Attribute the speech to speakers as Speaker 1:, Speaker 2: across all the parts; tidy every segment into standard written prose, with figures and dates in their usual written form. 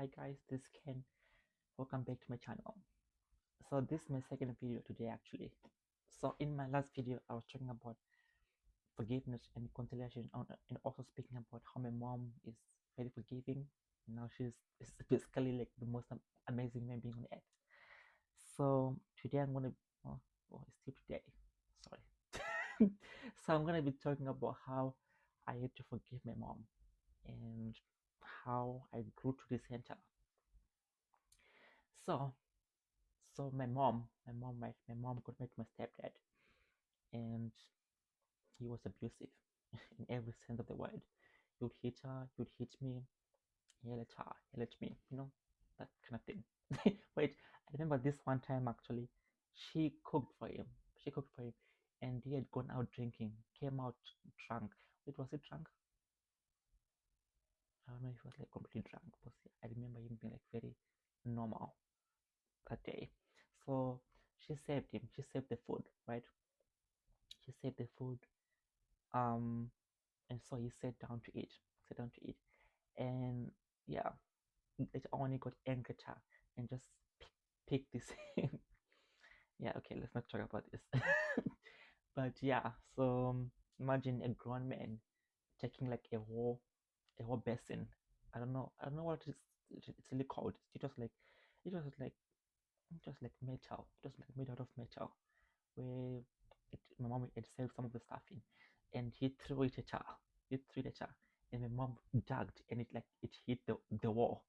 Speaker 1: Hi guys, this is Ken. Welcome back to my channel. So this is my second video today actually. So in my last video I was talking about forgiveness and reconciliation and also speaking about how my mom is very forgiving. Now she's basically like the most amazing man being on earth. So today I'm gonna it's still today. Sorry. So I'm gonna be talking about how I had to forgive my mom and how I grew to the center. So my mom got married to my stepdad, and he was abusive in every sense of the word. He would hit her, he would hit me, yell at her, yell at me, that kind of thing. Wait, I remember this one time actually, she cooked for him. She cooked for him, and he had gone out drinking, came out drunk. Wait, was he drunk? I don't know if he was like completely drunk, but I remember him being like very normal that day. So she saved him. She saved the food, right? She saved the food. Um, and so he sat down to eat. Sat down to eat, and yeah, later on he got angry at her and just picked this. Yeah, okay, let's not talk about this. But yeah, so imagine a grown man taking like a whole basin. I don't know what it's really called. It was like metal. It was like made out of metal, where my mom had saved some of the stuff in, and he threw it at her. He threw it at her, and my mom dug, and it hit the wall,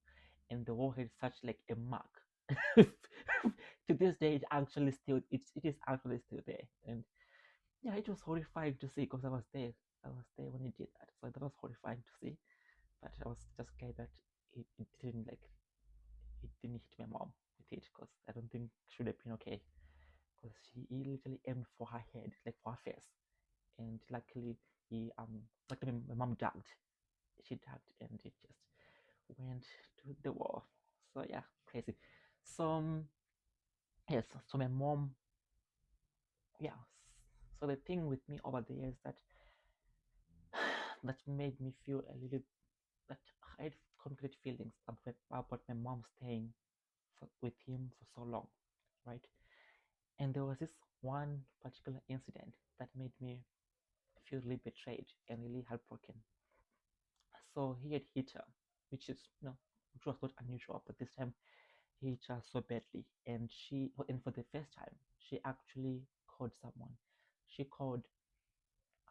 Speaker 1: and the wall had such like a mark. To this day, it is actually still there, and yeah, it was horrifying to see because I was there. I was there when he did that, so that was horrifying to see. But I was just glad that it didn't hit my mom with it, because I don't think it should have been okay, because he literally aimed for her head, like for her face, and luckily my mom ducked. She ducked, and it just went to the wall. So yeah, crazy. So yes, so my mom, yeah. So the thing with me over there is that that made me feel a little that I had concrete feelings about my mom staying with him for so long, right? And there was this one particular incident that made me feel really betrayed and really heartbroken. So he had hit her, which was not unusual, but this time he hit her so badly, and for the first time, she actually called someone. She called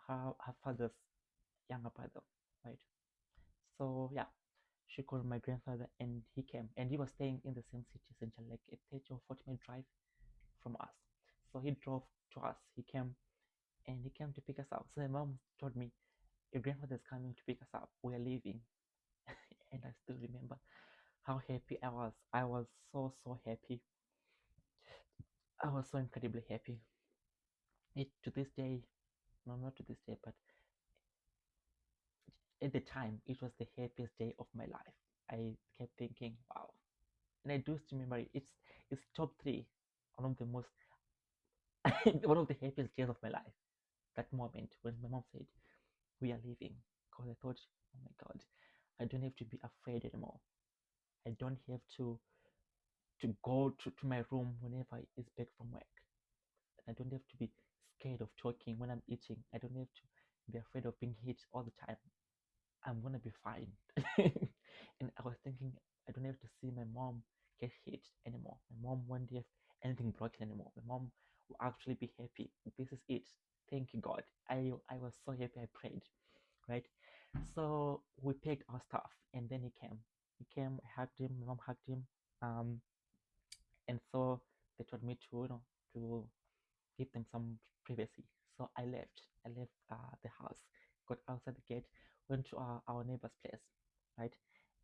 Speaker 1: her father's younger brother, right? So yeah, she called my grandfather, and he came, and he was staying in the same city, essentially like a 30 or 40-minute drive from us. So he drove to us. He came to pick us up. So my mom told me, "Your grandfather is coming to pick us up. We are leaving." And I still remember how happy I was. I was so happy. I was so incredibly happy. To this day, no, not to this day, but at the time, it was the happiest day of my life. I kept thinking, wow. And I do still remember it. It's top three, one of the most, one of the happiest days of my life. That moment when my mom said, "We are leaving," because I thought, oh my God, I don't have to be afraid anymore. I don't have to go to my room whenever it's back from work. I don't have to be scared of talking when I'm eating. I don't have to be afraid of being hit all the time. I'm gonna be fine. And I was thinking, I don't have to see my mom get hit anymore. My mom won't have anything broken anymore. My mom will actually be happy. This is it. Thank you, God. I was so happy. I prayed, right? So we packed our stuff, and then he came. He came. I hugged him. My mom hugged him. Um, and so they told me to give them some privacy. So I left. I left the house, got outside the gate, went to our neighbor's place, right?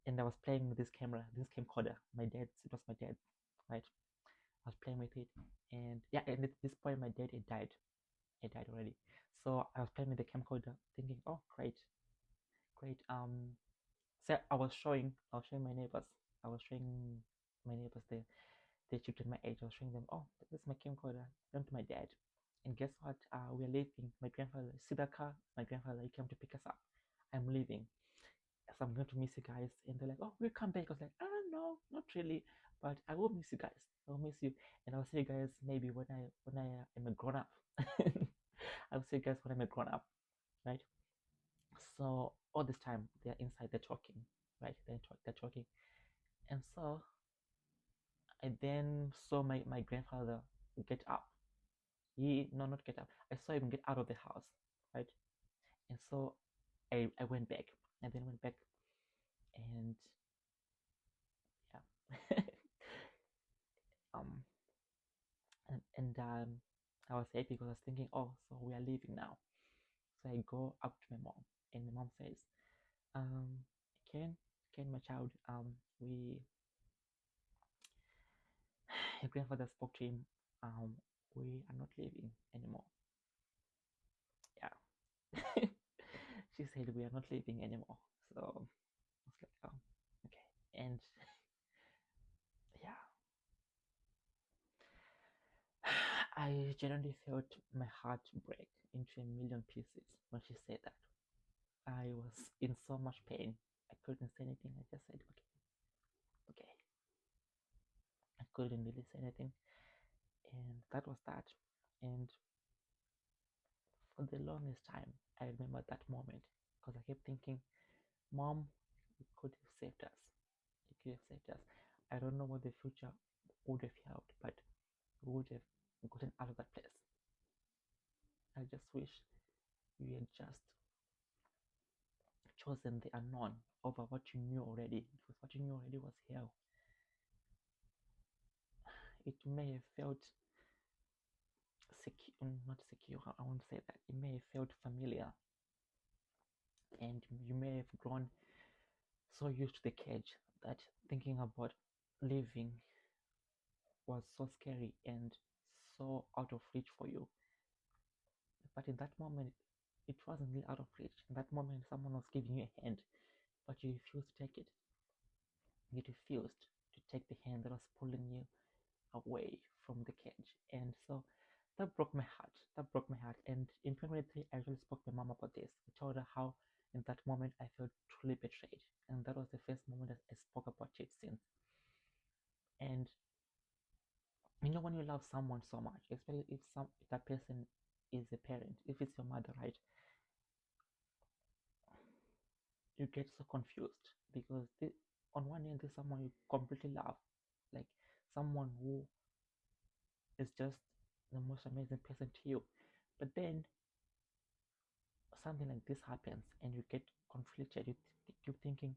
Speaker 1: And I was playing with this camera, this camcorder. It was my dad's, right? I was playing with it, and yeah, and at this point, my dad had died. He died already. So I was playing with the camcorder, thinking, oh, great, great. So I was showing my neighbors. I was showing my neighbors the children my age. I was showing them, oh, this is my camcorder. Come to my dad. And guess what? We're leaving. My grandfather, see the car? My grandfather, he came to pick us up. I'm leaving. because I'm going to miss you guys. And they're like, oh, we'll come back. I was like, oh, no, not really, but I will miss you guys. I will miss you, and I'll see you guys maybe when I am a grown up. I'll see you guys when I'm a grown up, right? So all this time they're inside, they're talking, right? They're talking, and so I then saw my grandfather get up. Not get up. I saw him get out of the house, right? And so I went back. I then went back, and yeah. um and I was happy because I was thinking, oh, so we are leaving now. So I go up to my mom, and my mom says, um, Ken, Ken, my child, we your grandfather spoke to him. We are not leaving anymore. Yeah. She said we are not leaving anymore. So I was like, oh, okay. And yeah, I genuinely felt my heart break into a million pieces when she said that. I was in so much pain. I couldn't say anything. I just said, okay, okay. I couldn't really say anything. And that was that. And for the longest time, I remember that moment because I kept thinking, Mom, you could have saved us. You could have saved us. I don't know what the future would have held, but we would have gotten out of that place. I just wish you had just chosen the unknown over what you knew already, because what you knew already was hell. It may have felt secure, not secure, I won't say that. It may have felt familiar, and you may have grown so used to the cage that thinking about leaving was so scary and so out of reach for you. But in that moment, it wasn't really out of reach. In that moment, someone was giving you a hand, but you refused to take it. You refused to take the hand that was pulling you away from the cage. And so that broke my heart. That broke my heart. And in 2023, I actually spoke to my mom about this. I told her how in that moment I felt truly betrayed. And that was the first moment that I spoke about it since. And you know, when you love someone so much, especially if that person is a parent, if it's your mother, right? You get so confused because on one end there's someone you completely love, like someone who is just the most amazing person to you, but then something like this happens and you get conflicted. You thinking,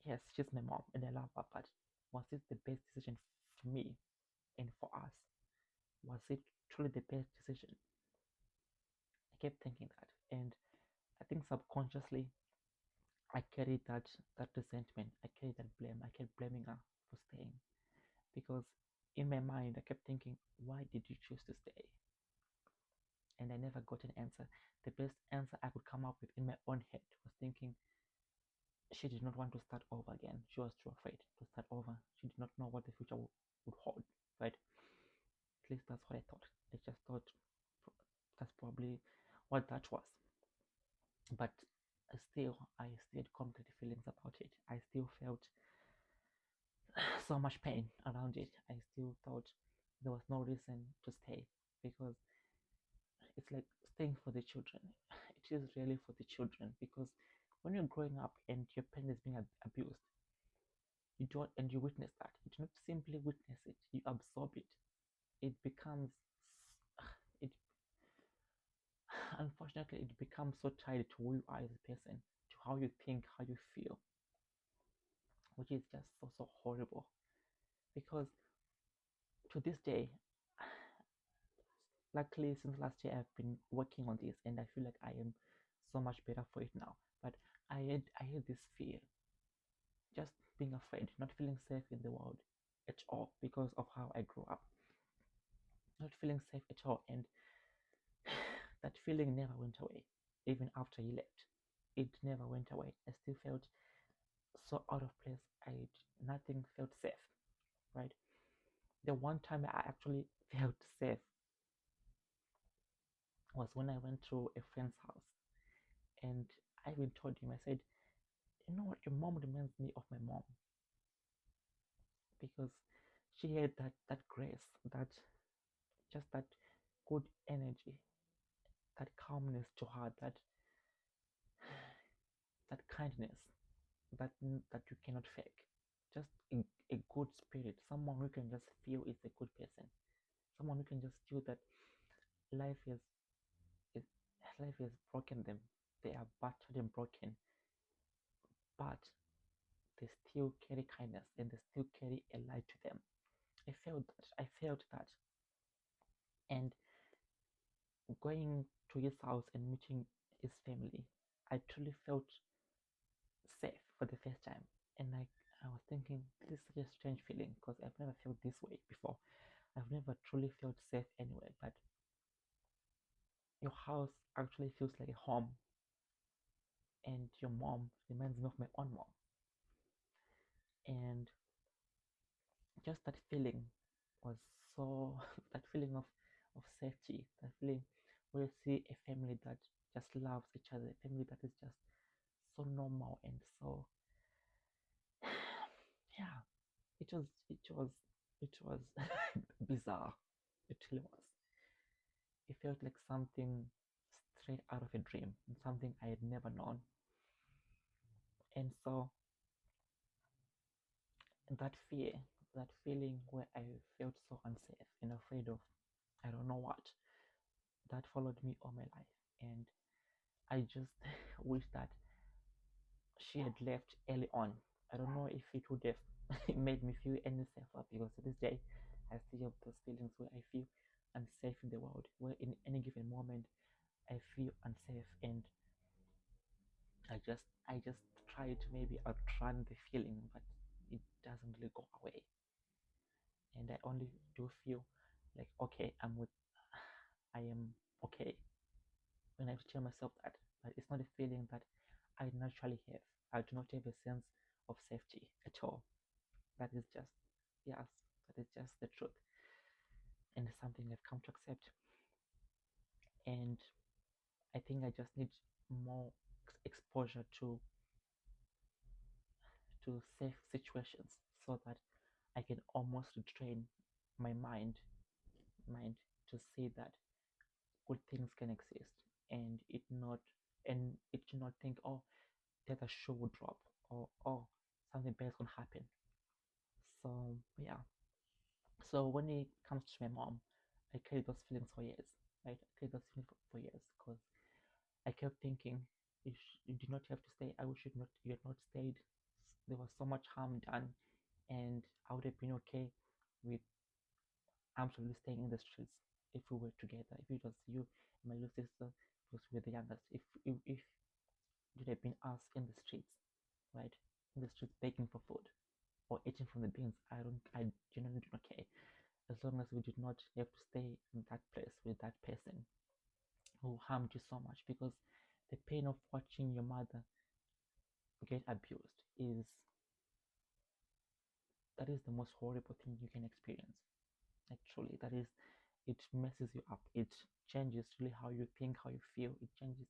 Speaker 1: yes, she's my mom and I love her, but was it the best decision for me and for us? Was it truly the best decision? I kept thinking that, and I think subconsciously I carried that resentment. I carried that blame. I kept blaming her for staying because in my mind I kept thinking, why did you choose to stay? And I never got an answer. The best answer I could come up with in my own head was thinking she did not want to start over again. She was too afraid to start over. She did not know what the future would hold, right? At least that's what I thought. I just thought that's probably what that was. But I still had complicated feelings about it. I still felt so much pain around it. I still thought there was no reason to stay because it's like staying for the children. It is really for the children because when you're growing up and your parent is being abused, you don't, and you witness that. You do not simply witness it; you absorb it. It becomes, it unfortunately, it becomes so tied to who you are as a person, to how you think, how you feel, which is just so horrible. Because to this day, luckily since last year I've been working on this and I feel like I am so much better for it now. But I had this fear, just being afraid, not feeling safe in the world at all because of how I grew up. Not feeling safe at all, and that feeling never went away. Even after he left, it never went away. I still felt so out of place. Nothing felt safe, right? The one time I actually felt safe was when I went to a friend's house, and I even told him, I said, You know what? Your mom reminds me of my mom because she had that grace, that just that good energy, that calmness to her, that kindness that you cannot fake. Just a good spirit, someone who can just feel is a good person, someone who can just feel that life is life has broken them. They are battered and broken, but they still carry kindness and they still carry a light to them. I felt that. I felt that. And going to his house and meeting his family, I truly felt safe for the first time. And I was thinking, this is such a strange feeling because I've never felt this way before. I've never truly felt safe anywhere, but your house actually feels like a home, and your mom reminds me of my own mom. And just that feeling was so that feeling of safety, that feeling where you see a family that just loves each other, a family that is just so normal and so yeah, it was bizarre. It really was. It felt like something straight out of a dream and something I had never known. And so that fear, that feeling where I felt so unsafe and afraid of I don't know what, that followed me all my life. And I just wish that she had left early on. I don't know if it would have made me feel any safer because to this day I still have those feelings where I feel unsafe in the world, where in any given moment I feel unsafe and I just try to maybe outrun the feeling, but it doesn't really go away. And I only do feel like okay, I am okay when I tell myself that. But it's not a feeling that I naturally have. I do not have a sense of safety at all. That is just yes, that is just the truth. And it's something I've come to accept. And I think I just need more exposure to safe situations so that I can almost train my mind to see that good things can exist and it should not think oh that a shoe will drop or oh something bad is gonna happen. So yeah. So when it comes to my mom, I carried those feelings for years. Right? I carried those feelings for years because I kept thinking you did not have to stay. I wish you had not stayed. There was so much harm done, and I would have been okay with absolutely staying in the streets if we were together. If it was you and my little sister, because we were the youngest. If it would have been us in the streets, right, in the streets begging for food or eating from the bins, I genuinely do not care as long as we did not have to stay in that place with that person who harmed you so much because the pain of watching your mother get abused is that is the most horrible thing you can experience. Actually, that is it messes you up. It changes really how you think, how you feel. It changes.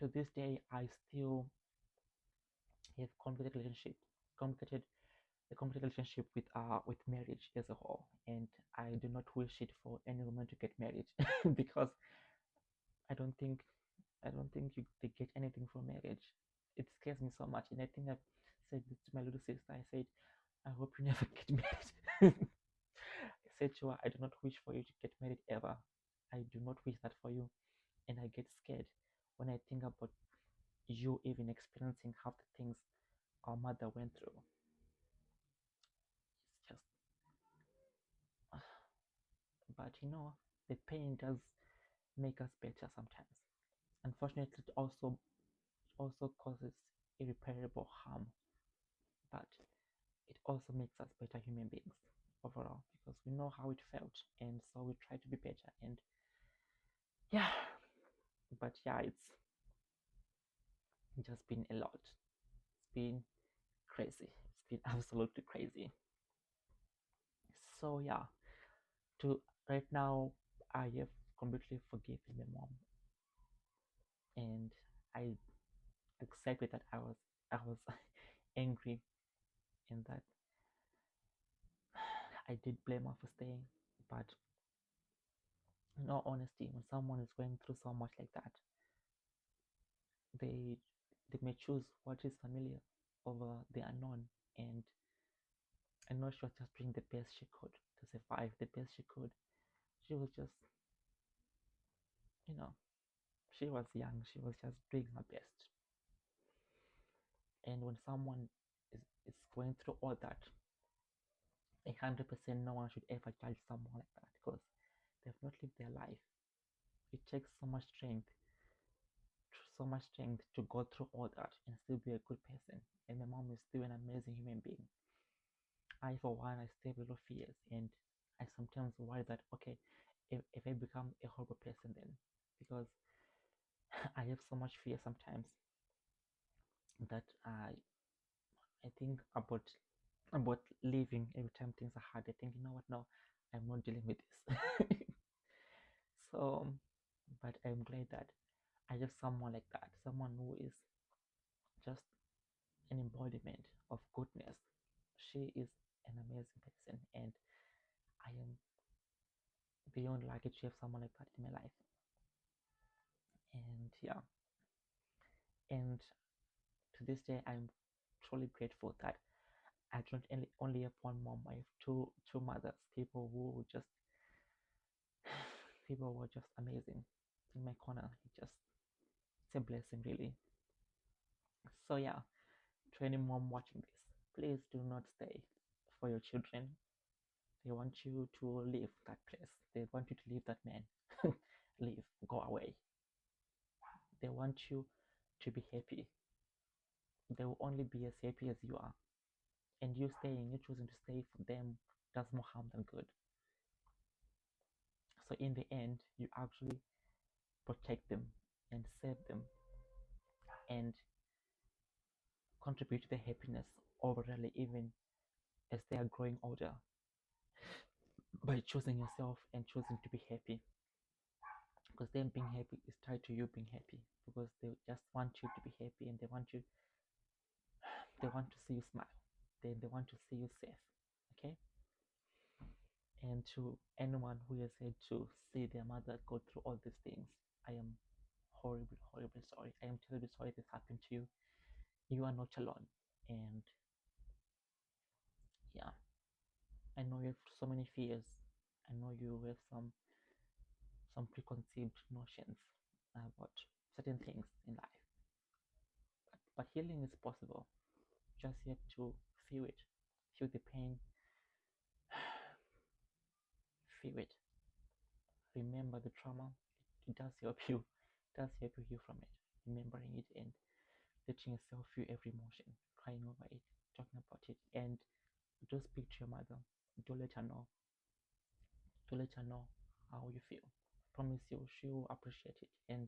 Speaker 1: To this day, I still have complicated a complicated relationship with marriage as a whole, and I do not wish it for any woman to get married because I don't think they get anything from marriage. It scares me so much, and I think I've said this to my little sister. I said, I hope you never get married. I said to her, I do not wish for you to get married ever. I do not wish that for you, and I get scared when I think about you even experiencing half the things our mother went through. It's just, but the pain does make us better sometimes. Unfortunately, it also causes irreparable harm, but it also makes us better human beings overall because we know how it felt, and so we try to be better. And yeah, but yeah, it's just been a lot. It's been crazy. It's been absolutely crazy. So yeah, to right now, I have completely forgiven my mom, and I accepted that I was angry, and that I did blame her for staying. But in all honesty, when someone is going through so much like that, they they may choose what is familiar over the unknown. And I know she was just doing the best she could to survive, the best she could. She was just, you know, she was young. She was just doing her best. And when someone is going through all that, 100% no one should ever judge someone like that, because they've not lived their life. It takes so much strength to go through all that and still be a good person. And my mom is still an amazing human being. I, for one, I still have a lot of fears, and I sometimes worry that, okay, if I become a horrible person, then, because I have so much fear sometimes that I think about leaving every time things are hard. I think, you know what, no, I'm not dealing with this. So, but I'm glad that I have someone like that, someone who is just an embodiment of goodness. She is an amazing person, and I am beyond lucky to have someone like that in my life. And yeah, and to this day, I'm truly grateful that I don't only have one mom. I have two mothers, people who are just amazing in my corner. It's a blessing, really. So yeah, to any mom watching this, please do not stay for your children. They want you to leave that place. They want you to leave that man. Leave, go away. They want you to be happy. They will only be as happy as you are. And you staying, you choosing to stay for them does more harm than good. So in the end, you actually protect them and save them and contribute to their happiness overall, even as they are growing older, by choosing yourself and choosing to be happy. Because them being happy is tied to you being happy, because they just want you to be happy, and they want to see you smile, they want to see you safe. Okay. And to anyone who has had to see their mother go through all these things, I am horribly sorry. I am terribly sorry this happened to you. You are not alone. And yeah, I know you have so many fears. I know you have some preconceived notions about certain things in life. But healing is possible. Just you have to feel it, feel the pain, feel it. Remember the trauma. It does help you. It does help you heal from it. Remembering it and letting yourself feel every emotion, crying over it, talking about it, and do speak to your mother. Do let her know. Do let her know how you feel. Promise you, she will appreciate it. And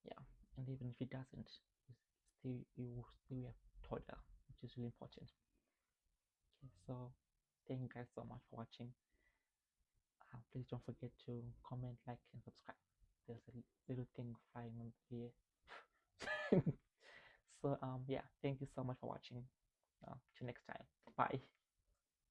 Speaker 1: yeah, and even if it doesn't, you will still have told her, which is really important. Okay, so thank you guys so much for watching. Please don't forget to comment, like, and subscribe. There's a little thing flying on here. So yeah, thank you so much for watching. Till next time. Bye.